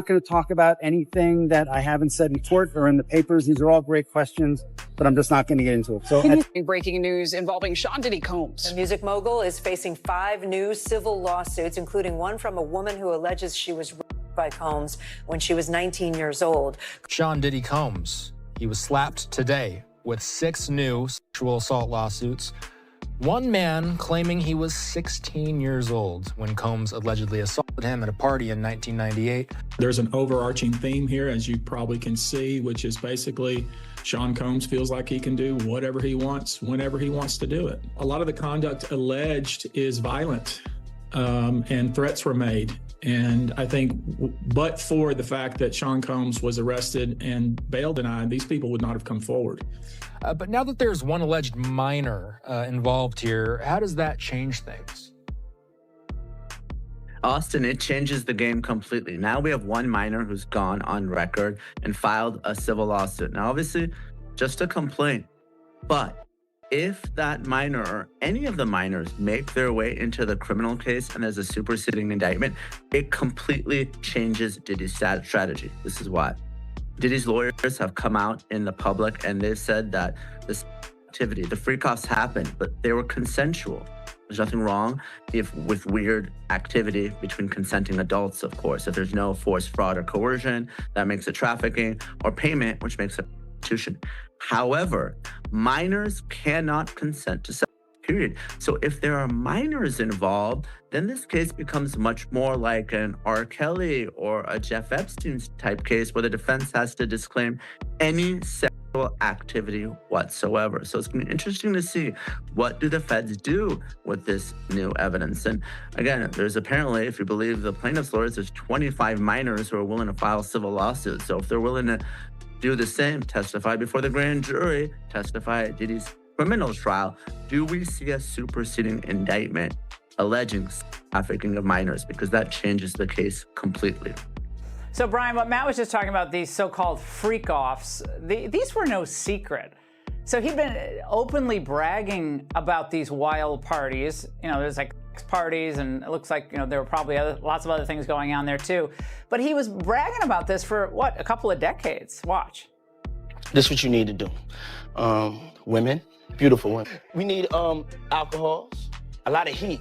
not going to talk about anything that I haven't said in court or in the papers. These are all great questions, but I'm just not going to get into it. So, breaking news involving Sean Diddy Combs. The music mogul is facing 5 new civil lawsuits, including one from a woman who alleges she was raped by Combs when she was 19 years old. Sean Diddy Combs, he was slapped today with 6 new sexual assault lawsuits. One man claiming he was 16 years old when Combs allegedly assaulted him at a party in 1998. There's an overarching theme here, as you probably can see, which is basically Sean Combs feels like he can do whatever he wants, whenever he wants to do it. A lot of the conduct alleged is violent, and threats were made. And I think, but for the fact that Sean Combs was arrested and bail denied, these people would not have come forward. But now that there's one alleged minor involved here, how does that change things? Austin, it changes the game completely. Now we have one minor who's gone on record and filed a civil lawsuit. Now, obviously, just a complaint. But if that minor or any of the minors make their way into the criminal case and there's a superseding indictment, it completely changes Diddy's strategy. This is why. Diddy's lawyers have come out in the public and they've said that this activity, the freak-offs happened, but they were consensual. There's nothing wrong with weird activity between consenting adults, of course. If there's no force, fraud, or coercion, that makes it trafficking, or payment, which makes it prostitution. However, minors cannot consent to sex, period. So if there are minors involved, then this case becomes much more like an R. Kelly or a Jeff Epstein type case where the defense has to disclaim any sexual activity whatsoever. So it's going to be interesting to see what do the feds do with this new evidence. And again, there's apparently, if you believe the plaintiff's lawyers, there's 25 minors who are willing to file civil lawsuits. So if they're willing to do the same, testify before the grand jury, testify at Diddy's criminal trial, do we see a superseding indictment alleging trafficking of minors? Because that changes the case completely. So, Brian, what Matt was just talking about, these so-called freak-offs, these were no secret. So he'd been openly bragging about these wild parties. You know, there's like parties, and it looks like, you know, there were probably lots of other things going on there too. But he was bragging about this for, what, a couple of decades. Watch. This is what you need to do. Women, beautiful women. We need alcohols, a lot of heat.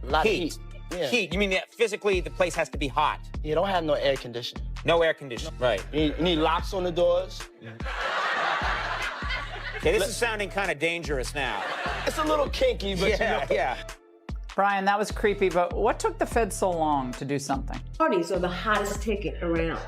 A lot of heat. Yeah. Heat, you mean that physically the place has to be hot? You don't have no air conditioning. No air conditioning, right. You need locks on the doors. Okay, this is sounding kind of dangerous now. It's a little kinky, but yeah. Brian, that was creepy, but what took the feds so long to do something? Parties are the hottest ticket around.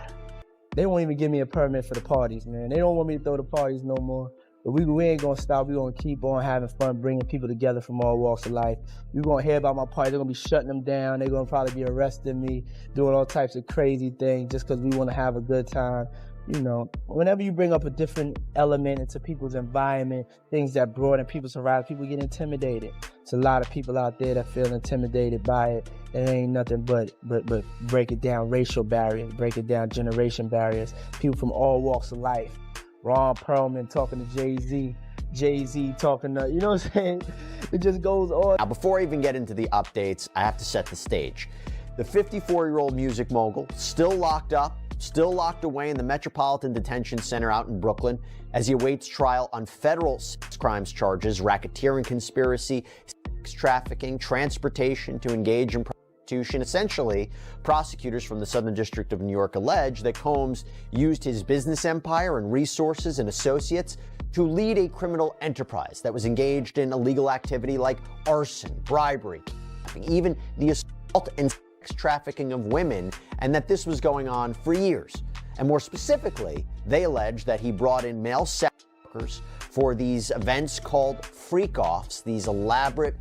They won't even give me a permit for the parties, man. They don't want me to throw the parties no more. But we ain't gonna stop. We're gonna keep on having fun, bringing people together from all walks of life. You're gonna hear about my party. They're gonna be shutting them down. They're gonna probably be arresting me, doing all types of crazy things just because we wanna have a good time. You know, whenever you bring up a different element into people's environment, things that broaden people's horizons, people get intimidated. It's a lot of people out there that feel intimidated by it. It ain't nothing but break it down racial barriers, break it down generation barriers, people from all walks of life. Ron Perlman talking to Jay-Z, Jay-Z talking to, you know what I'm saying? It just goes on. Now, before I even get into the updates, I have to set the stage. The 54-year-old music mogul, still locked up, still locked away in the Metropolitan Detention Center out in Brooklyn as he awaits trial on federal sex crimes charges, racketeering conspiracy, sex trafficking, transportation to engage in prostitution. Essentially, prosecutors from the Southern District of New York allege that Combs used his business empire and resources and associates to lead a criminal enterprise that was engaged in illegal activity like arson, bribery, even the assault and sex trafficking of women, and that this was going on for years. And more specifically, they allege that he brought in male sex workers for these events called freak-offs, these elaborate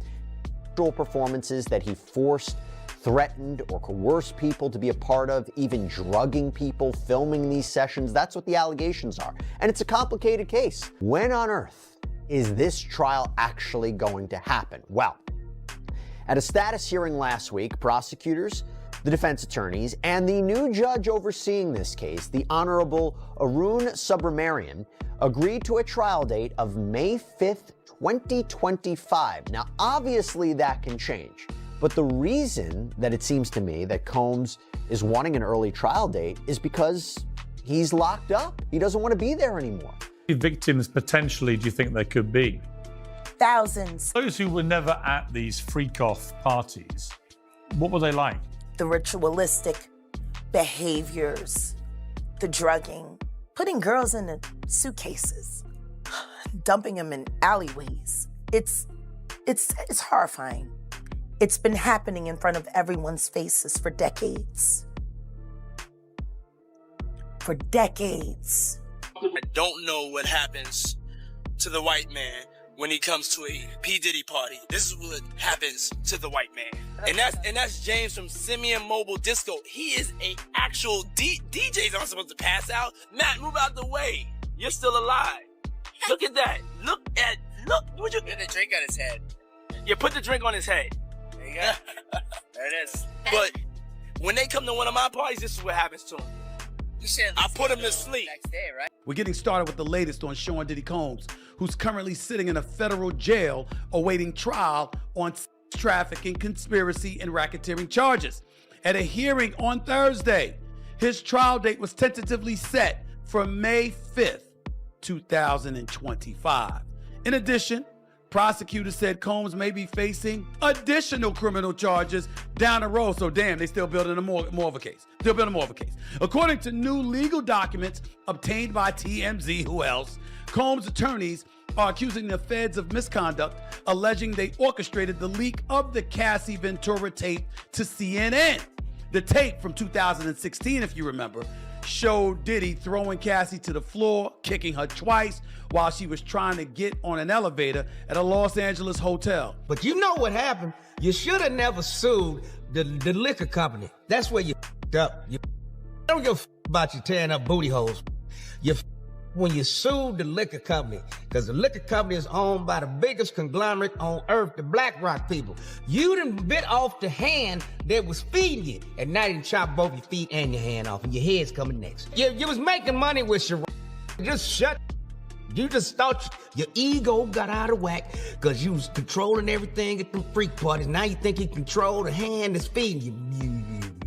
sexual performances that he forced, threatened, or coerced people to be a part of, even drugging people, filming these sessions. That's what the allegations are. And it's a complicated case. When on earth is this trial actually going to happen? Well, at a status hearing last week, prosecutors, the defense attorneys, and the new judge overseeing this case, the Honorable Arun Subramanian, agreed to a trial date of May 5th, 2025. Now, obviously that can change. But the reason that it seems to me that Combs is wanting an early trial date is because he's locked up. He doesn't want to be there anymore. How many victims potentially do you think there could be? Thousands. Those who were never at these freak-off parties, what were they like? The ritualistic behaviors, the drugging, putting girls in the suitcases, dumping them in alleyways. It's horrifying. It's been happening in front of everyone's faces for decades. For decades. I don't know what happens to the white man when he comes to a P. Diddy party. This is what happens to the white man. And that's James from Simeon Mobile Disco. He is a actual DJ's not supposed to pass out. Matt, move out the way. You're still alive. Look at that. Look, would you get the drink on his head? Yeah, put the drink on his head. There you go. There it is. But when they come to one of my parties, this is what happens to them. I put him to sleep. Next day, right? We're getting started with the latest on Sean Diddy Combs, who's currently sitting in a federal jail awaiting trial on trafficking, conspiracy, and racketeering charges. At a hearing on Thursday, his trial date was tentatively set for May 5th, 2025. In addition, prosecutors said Combs may be facing additional criminal charges down the road. So damn, they still building more of a case. Still building more of a case. According to new legal documents obtained by TMZ, who else? Combs' attorneys are accusing the feds of misconduct, alleging they orchestrated the leak of the Cassie Ventura tape to CNN. The tape from 2016, if you remember, showed Diddy throwing Cassie to the floor, kicking her twice while she was trying to get on an elevator at a Los Angeles hotel. But you know what happened? You should have never sued the liquor company. That's where you up. You don't give a about you tearing up booty holes. When you sued the liquor company, because the liquor company is owned by the biggest conglomerate on earth, the BlackRock people. You done bit off the hand that was feeding you, and now you done chop both your feet and your hand off, and your head's coming next. You was making money with your just shut. You just thought your ego got out of whack because you was controlling everything at the freak parties. Now you think you control the hand that's feeding you.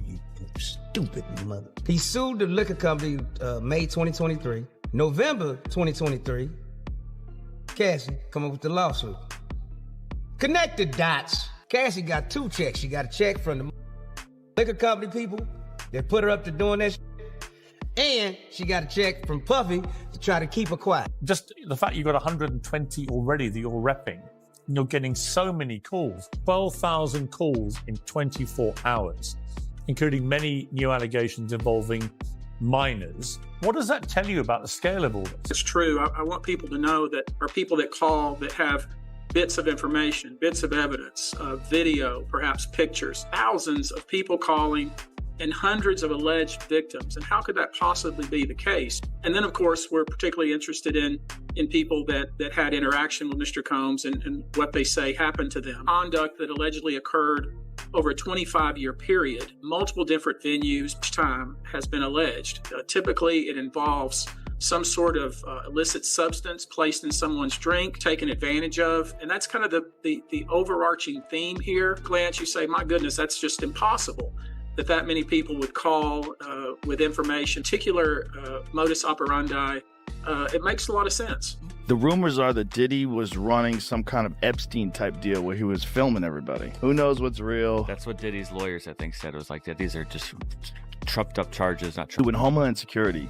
You stupid mother. He sued the liquor company May 2023. November 2023, Cassie come up with the lawsuit. Connect the dots. Cassie got two checks. She got a check from the liquor company people that put her up to doing that shit, and she got a check from Puffy to try to keep her quiet. Just the fact you've got 120 already that you're repping, and you're getting so many calls, 12,000 calls in 24 hours, including many new allegations involving minors. What does that tell you about the scale of all this? It's true. I want people to know that are people that call that have bits of information, bits of evidence, video, perhaps pictures, thousands of people calling and hundreds of alleged victims. And how could that possibly be the case? And then, of course, we're particularly interested in people that had interaction with Mr. Combs and what they say happened to them. Conduct that allegedly occurred over a 25-year period, multiple different venues, each time has been alleged. Typically, it involves some sort of illicit substance placed in someone's drink, taken advantage of. And that's kind of the overarching theme here. Glance, you say, my goodness, that's just impossible that many people would call with information, particular modus operandi. It makes a lot of sense. The rumors are that Diddy was running some kind of Epstein-type deal where he was filming everybody. Who knows what's real? That's what Diddy's lawyers, I think, said. It was like that. These are just trumped-up charges, not true. When Homeland Security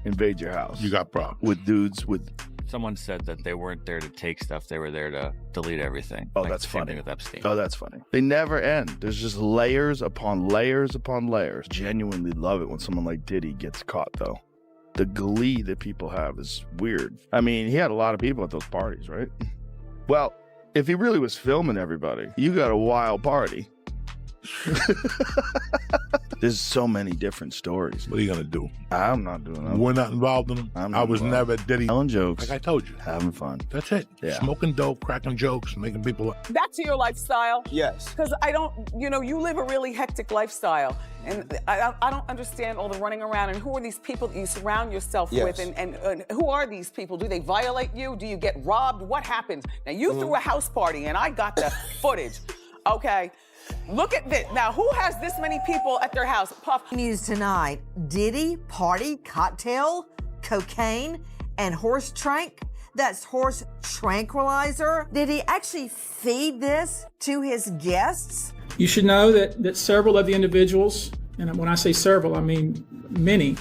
invade your house, you got problems with dudes with... Someone said that they weren't there to take stuff. They were there to delete everything. Oh, like that's the same funny. thing with Epstein. Oh, that's funny. They never end. There's just layers upon layers upon layers. Genuinely love it when someone like Diddy gets caught, though. The glee that people have is weird. I mean, he had a lot of people at those parties, right? Well, if he really was filming everybody, you got a wild party. There's so many different stories. What are you going to do? I'm not doing that. We're not involved in them. I was never Diddy. Telling jokes. Like I told you. Having fun. That's it. Yeah. Smoking dope, cracking jokes, making people... Back to your lifestyle. Yes. Because I don't, you live a really hectic lifestyle. And I don't understand all the running around. And who are these people that you surround yourself with? And who are these people? Do they violate you? Do you get robbed? What happens? Now, you threw a house party, and I got the footage. Okay. Look at this. Now, who has this many people at their house? Puff. News tonight, Diddy, party, cocktail, cocaine, and horse trank. That's horse tranquilizer. Did he actually feed this to his guests? You should know that several of the individuals, and when I say several, I mean many,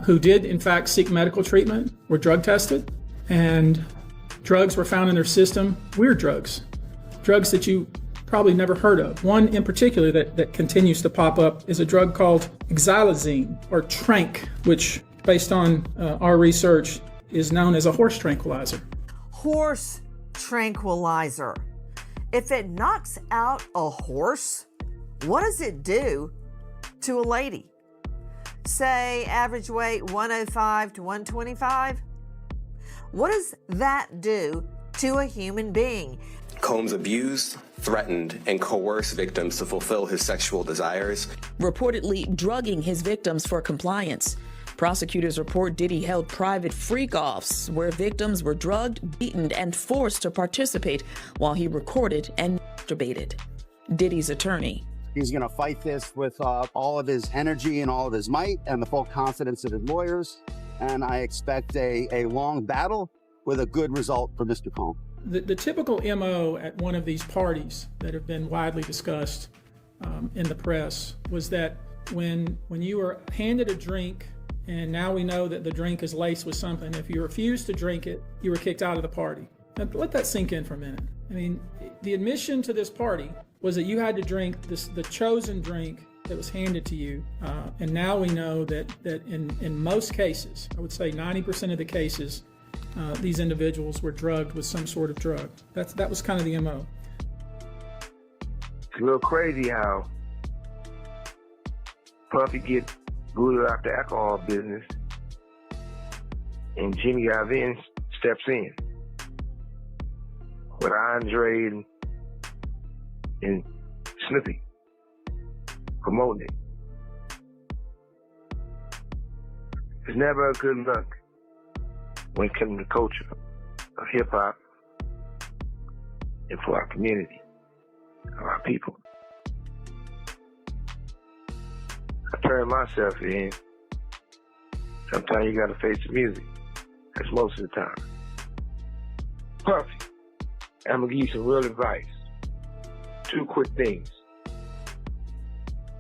who did in fact seek medical treatment were drug tested, and drugs were found in their system, weird drugs that you probably never heard of. One in particular that continues to pop up is a drug called xylazine, or trank, which based on our research is known as a horse tranquilizer. Horse tranquilizer. If it knocks out a horse, what does it do to a lady? Say average weight 105 to 125? What does that do to a human being? Combs abused, threatened, and coerced victims to fulfill his sexual desires, reportedly drugging his victims for compliance. Prosecutors report Diddy held private freak-offs where victims were drugged, beaten, and forced to participate while he recorded and masturbated. Diddy's attorney. He's going to fight this with all of his energy and all of his might and the full confidence of his lawyers. And I expect a long battle with a good result for Mr. Combs. The typical MO at one of these parties that have been widely discussed in the press was that when you were handed a drink, and now we know that the drink is laced with something, if you refused to drink it, you were kicked out of the party. Now, let that sink in for a minute. I mean, the admission to this party was that you had to drink the chosen drink that was handed to you. And now we know that in most cases, I would say 90% of the cases, these individuals were drugged with some sort of drug. That was kind of the MO. It's a little crazy how Puffy gets booted out the alcohol business and Jimmy Iovine steps in with Andre and Snoopy promoting it. It's never a good look when it comes to culture of hip-hop and for our community, of our people. I turn myself in. Sometimes you gotta face the music. That's most of the time. Puffy, I'm gonna give you some real advice. 2 quick things.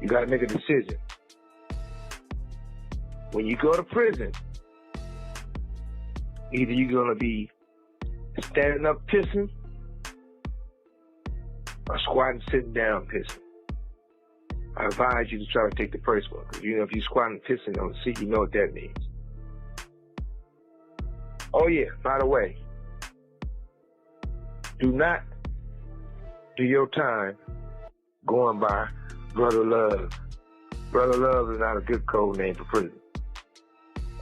You gotta make a decision. When you go to prison, either you're gonna be standing up pissing or squatting sitting down pissing. I advise you to try to take the first one, because you know if you're squatting pissing on the seat, you know what that means. Oh yeah, by the way, do not do your time going by Brother Love. Brother Love is not a good code name for prison.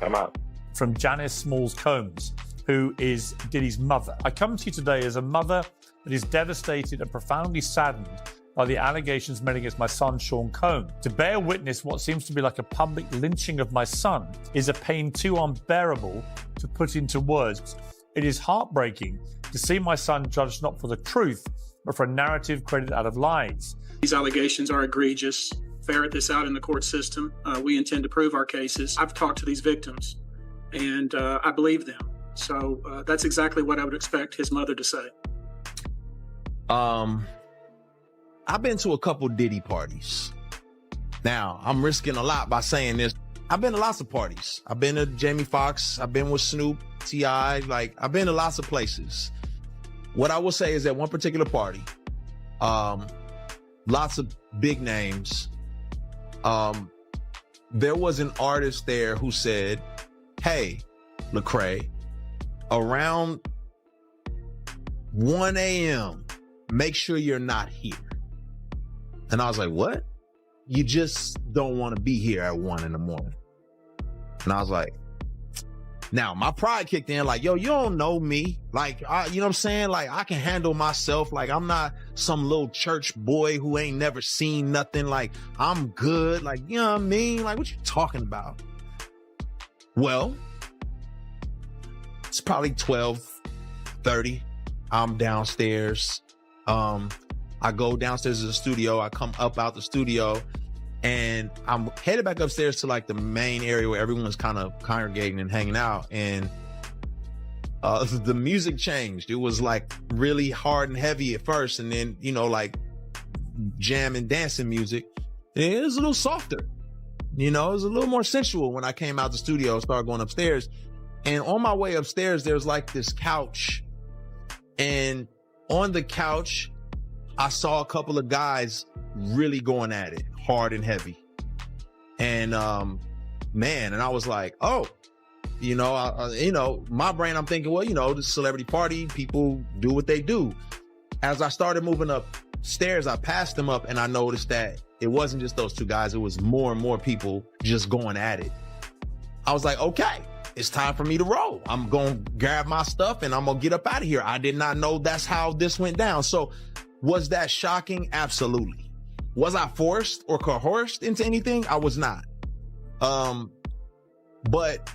I'm out. From Janice Smalls Combs, who is Diddy's mother. I come to you today as a mother that is devastated and profoundly saddened by the allegations made against my son, Sean Combs. To bear witness what seems to be like a public lynching of my son is a pain too unbearable to put into words. It is heartbreaking to see my son judged not for the truth, but for a narrative created out of lies. These allegations are egregious. Ferret this out in the court system. We intend to prove our cases. I've talked to these victims, and I believe them. So that's exactly what I would expect his mother to say. I've been to a couple Diddy parties. Now, I'm risking a lot by saying this. I've been to lots of parties. I've been to Jamie Foxx. I've been with Snoop, T.I. I've been to lots of places. What I will say is that one particular party, lots of big names. There was an artist there who said, hey, Lecrae, around 1 a.m., make sure you're not here. And I was like, what? You just don't want to be here at 1 in the morning. And I was like, now my pride kicked in, like, yo, you don't know me. Like, you know what I'm saying? Like, I can handle myself. Like, I'm not some little church boy who ain't never seen nothing. Like, I'm good. Like, you know what I mean? Like, what you talking about? Well, it's probably 12:30. I'm downstairs. I go downstairs to the studio. I come up out the studio, and I'm headed back upstairs to like the main area where everyone's kind of congregating and hanging out. And the music changed. It was like really hard and heavy at first, and then, you know, like jam and dancing music. And it was a little softer. You know, it was a little more sensual when I came out the studio and started going upstairs. And on my way upstairs, there's like this couch. And on the couch, I saw a couple of guys really going at it hard and heavy. And man, and I was like, oh, you know, my brain, I'm thinking, well, you know, this celebrity party, people do what they do. As I started moving upstairs, I passed them up and I noticed that it wasn't just those two guys. It was more and more people just going at it. I was like, okay, it's time for me to roll. I'm going to grab my stuff and I'm going to get up out of here. I did not know that's how this went down. So was that shocking? Absolutely. Was I forced or coerced into anything? I was not. But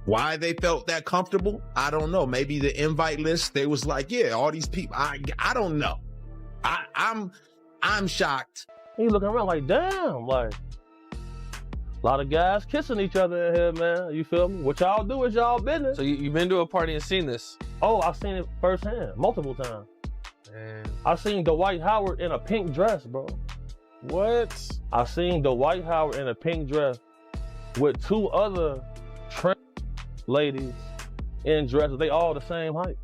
why they felt that comfortable, I don't know. Maybe the invite list, they was like, yeah, all these people. I don't know. I'm shocked. You looking around like, damn, like a lot of guys kissing each other in here, man. You feel me? What y'all do is y'all business. So you've been to a party and seen this? Oh, I've seen it firsthand, multiple times. Man. I seen Dwight Howard in a pink dress, bro. What? I seen Dwight Howard in a pink dress with two other ladies in dresses. They all the same height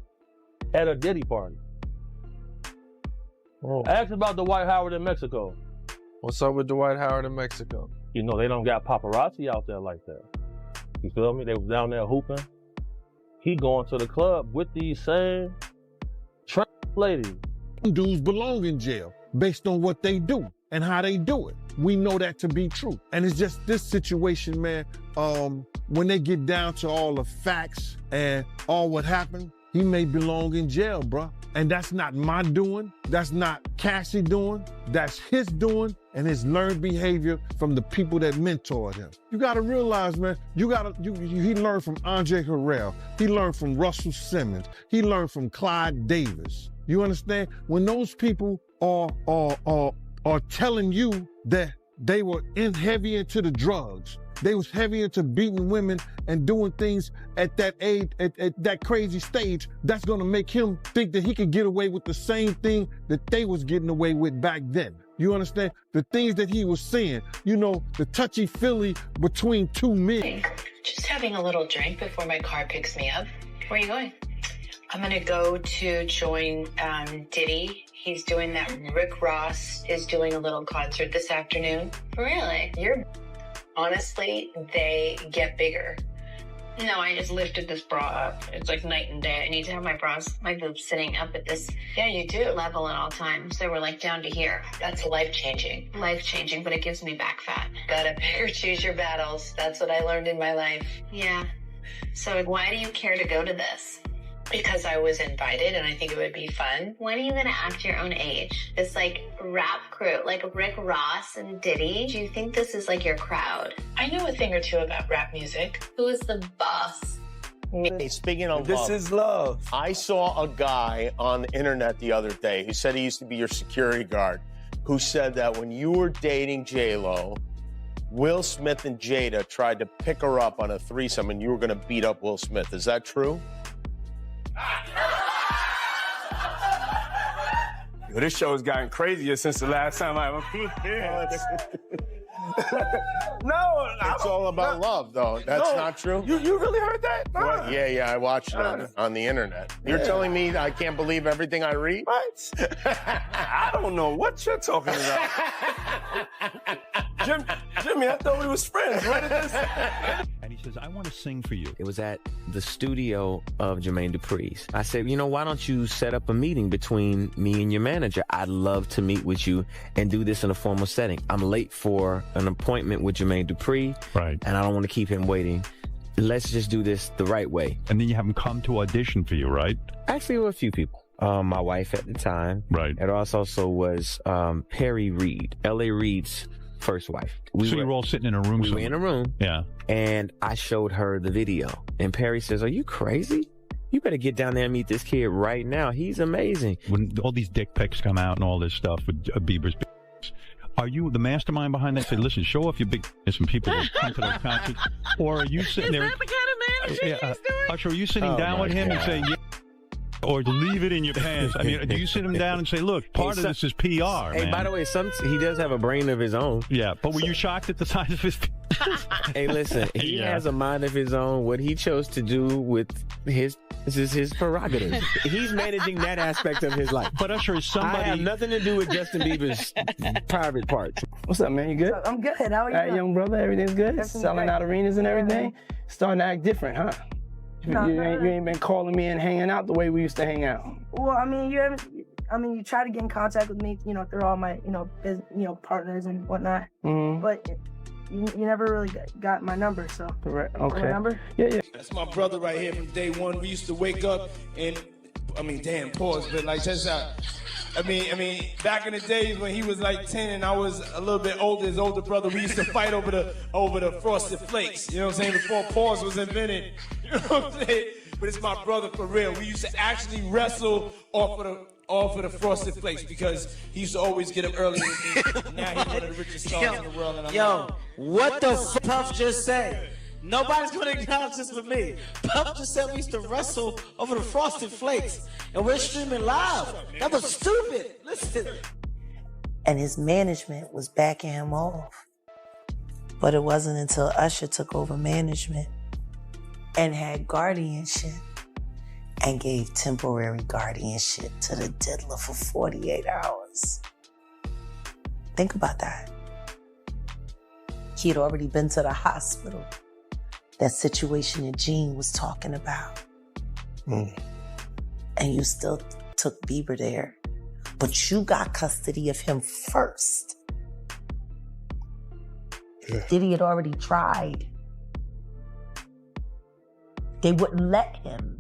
at a Diddy party. Oh. Ask about Dwight Howard in Mexico. What's up with Dwight Howard in Mexico? You know, they don't got paparazzi out there like that. You feel me? They was down there hooping. He going to the club with these same ladies. Dudes belong in jail based on what they do and how they do it. We know that to be true. And it's just this situation, man, when they get down to all the facts and all what happened, he may belong in jail, bruh. And that's not my doing. That's not Cassie doing. That's his doing and his learned behavior from the people that mentored him. You gotta realize, man, he learned from Andre Harrell. He learned from Russell Simmons. He learned from Clyde Davis. You understand? When those people are telling you that they were heavy into the drugs, they was heavy into beating women and doing things at that age, at that crazy stage, that's gonna make him think that he could get away with the same thing that they was getting away with back then. You understand? The things that he was saying, you know, the touchy-feely between two men. Just having a little drink before my car picks me up. Where are you going? I'm gonna go to join Diddy. He's doing that. Rick Ross is doing a little concert this afternoon. Really? Honestly, they get bigger. No, I just lifted this bra up. It's like night and day. I need to have my boobs sitting up at this level at all times. They were like down to here. That's life-changing. Life-changing, but it gives me back fat. Gotta pick or choose your battles. That's what I learned in my life. Yeah. So why do you care to go to this? Because I was invited and I think it would be fun. When are you gonna act your own age? This like rap crew, like Rick Ross and Diddy. Do you think this is like your crowd? I know a thing or two about rap music. Who is the boss? Hey, speaking of This love, is love. I saw a guy on the internet the other day who said he used to be your security guard, who said that when you were dating J-Lo, Will Smith and Jada tried to pick her up on a threesome and you were gonna beat up Will Smith. Is that true? Yo, this show has gotten crazier since the last time I was here. No, it's all about love, though. That's not true. You really heard that? Nah. Well, yeah, I watched it on the internet. You're telling me I can't believe everything I read? What? I don't know what you're talking about. Jimmy, I thought we was friends. Where did this? And he says, I want to sing for you. It was at the studio of Jermaine Dupri's. I said, why don't you set up a meeting between me and your manager? I'd love to meet with you and do this in a formal setting. I'm late for an appointment with Jermaine Dupri. Right. And I don't want to keep him waiting. Let's just do this the right way. And then you have him come to audition for you, right? Actually, with a few people. My wife at the time. Right. It also was Perry Reed, L.A. Reid's first wife. You were all sitting in a room. We were in a room. Yeah. And I showed her the video. And Perry says, are you crazy? You better get down there and meet this kid right now. He's amazing. When all these dick pics come out and all this stuff with Bieber's, are you the mastermind behind that? Say, listen, show off your big and some people will come to those concerts. Or are you sitting there? Is that the kind of manager he's doing? Usher, are you sitting down with him and saying, yeah, or leave it in your pants? I mean, do you sit him down and say, look, part of this is PR, Hey, man. by the way, he does have a brain of his own. Yeah, but were you shocked at the size of his? Hey, listen, he has a mind of his own. What he chose to do with this is his prerogative. He's managing that aspect of his life. But Usher, is somebody... I have nothing to do with Justin Bieber's private parts. What's up, man? You good? I'm good. How are you? All right, young brother, everything's good? Everything's Selling great. out arenas and everything? Starting to act different, huh? No, you ain't been calling me and hanging out the way we used to hang out. Well, I mean, you try to get in contact with me, through all my, partners and whatnot. Mm-hmm. But you never really got my number, so. Correct. Okay. My number? Yeah. That's my brother right here from day one. We used to wake up and, pause, but like just back in the days when he was like 10 and I was a little bit older, his older brother, we used to fight over the Frosted Flakes. You know what I'm saying? Before pause was invented. You know what I'm saying? But it's my brother for real. We used to actually wrestle off of the Frosted Flakes because he used to always get up early. Now he's one of the richest stars in the world. And I'm what the f Puff just said? Nobody's gonna acknowledge this with me. Puff just said we used to wrestle over the Frosted Flakes, and we're streaming live. That was stupid. Listen. And his management was backing him off. But it wasn't until Usher took over management and had guardianship and gave temporary guardianship to the diddler for 48 hours. Think about that. He'd already been to the hospital. That situation that Gene was talking about. And you still took Bieber there. But you got custody of him first. Yeah. Diddy had already tried. They wouldn't let him.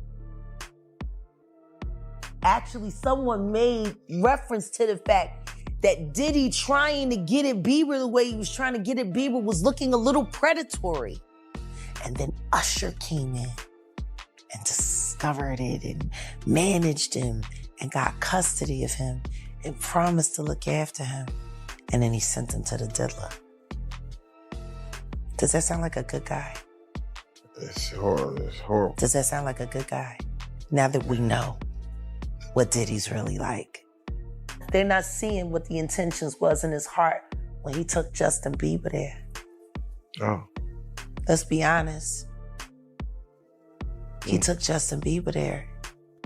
Actually, someone made reference to the fact that Diddy trying to get at Bieber the way he was trying to get at Bieber was looking a little predatory. And then Usher came in and discovered it and managed him and got custody of him and promised to look after him. And then he sent him to the diddler. Does that sound like a good guy? It's horrible. Does that sound like a good guy? Now that we know what Diddy's really like. They're not seeing what the intentions was in his heart when he took Justin Bieber there. Oh. Let's be honest. He took Justin Bieber there.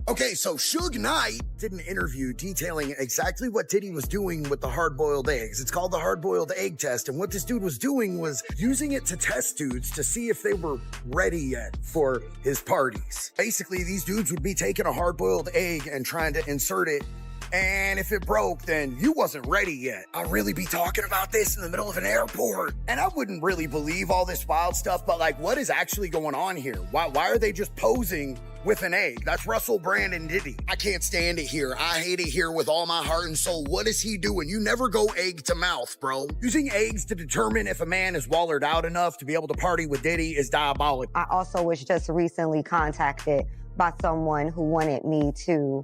Okay, so Suge Knight did an interview detailing exactly what Diddy was doing with the hard-boiled eggs. It's called the hard-boiled egg test, and what this dude was doing was using it to test dudes to see if they were ready yet for his parties. Basically, these dudes would be taking a hard-boiled egg and trying to insert it, and if it broke, then you wasn't ready yet. I'd really be talking about this in the middle of an airport. And I wouldn't really believe all this wild stuff, but like, what is actually going on here? Why are they just posing with an egg? That's Russell Brand and Diddy. I can't stand it here. I hate it here with all my heart and soul. What is he doing? You never go egg to mouth, bro. Using eggs to determine if a man is wallered out enough to be able to party with Diddy is diabolical. I also was just recently contacted by someone who wanted me to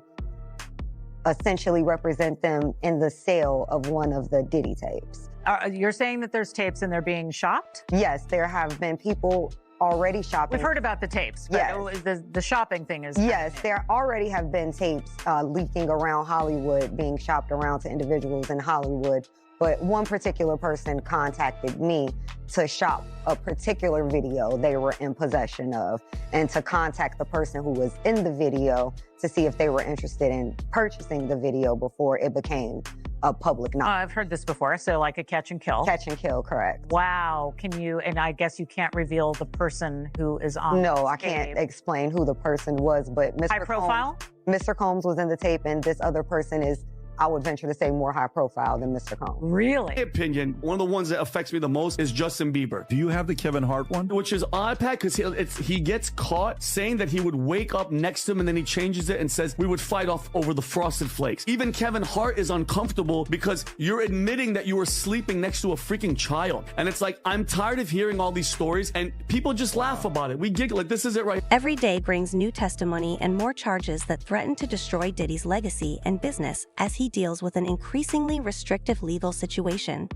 essentially represent them in the sale of one of the Diddy tapes. You're saying that there's tapes and they're being shopped? Yes, there have been people already shopping. We've heard about the tapes, but yes. The shopping thing is... Yes, there already have been tapes leaking around Hollywood, being shopped around to individuals in Hollywood. But one particular person contacted me to shop a particular video they were in possession of and to contact the person who was in the video to see if they were interested in purchasing the video before it became a public knowledge. I've heard this before, so like a catch and kill. Catch and kill, correct. Wow, and I guess you can't reveal the person who is on No, I can't explain who the person was, but High profile? Mr. Combs was in the tape and this other person is I would venture to say more high profile than Mr. Combs. Really? In my opinion, one of the ones that affects me the most is Justin Bieber. Do you have the Kevin Hart one? Which is odd, Pat, because he gets caught saying that he would wake up next to him and then he changes it and says we would fight off over the Frosted Flakes. Even Kevin Hart is uncomfortable because you're admitting that you were sleeping next to a freaking child. And it's like, I'm tired of hearing all these stories and people just laugh about it. We giggle like, this is it right. Every day brings new testimony and more charges that threaten to destroy Diddy's legacy and business as he deals with an increasingly restrictive legal situation.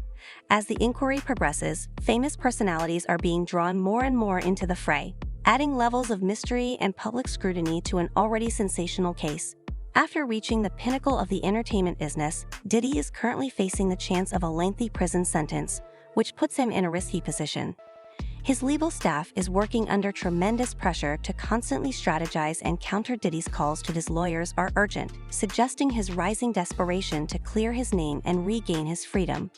As the inquiry progresses, famous personalities are being drawn more and more into the fray, adding levels of mystery and public scrutiny to an already sensational case. After reaching the pinnacle of the entertainment business, Diddy is currently facing the chance of a lengthy prison sentence, which puts him in a risky position. His legal staff is working under tremendous pressure to constantly strategize and counter Diddy's calls to his lawyers are urgent, suggesting his rising desperation to clear his name and regain his freedom.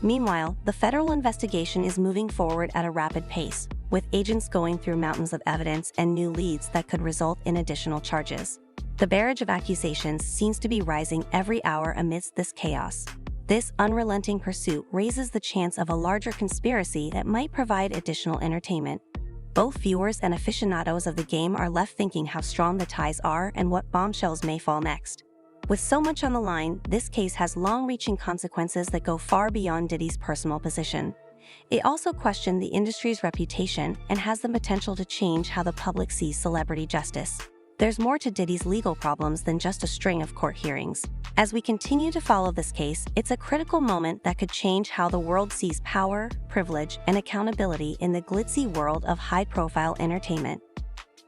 Meanwhile, the federal investigation is moving forward at a rapid pace, with agents going through mountains of evidence and new leads that could result in additional charges. The barrage of accusations seems to be rising every hour amidst this chaos. This unrelenting pursuit raises the chance of a larger conspiracy that might provide additional entertainment. Both viewers and aficionados of the game are left thinking how strong the ties are and what bombshells may fall next. With so much on the line, this case has long-reaching consequences that go far beyond Diddy's personal position. It also questioned the industry's reputation and has the potential to change how the public sees celebrity justice. There's more to Diddy's legal problems than just a string of court hearings. As we continue to follow this case, it's a critical moment that could change how the world sees power, privilege, and accountability in the glitzy world of high-profile entertainment.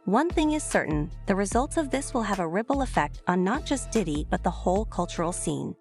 One thing is certain, the results of this will have a ripple effect on not just Diddy but the whole cultural scene.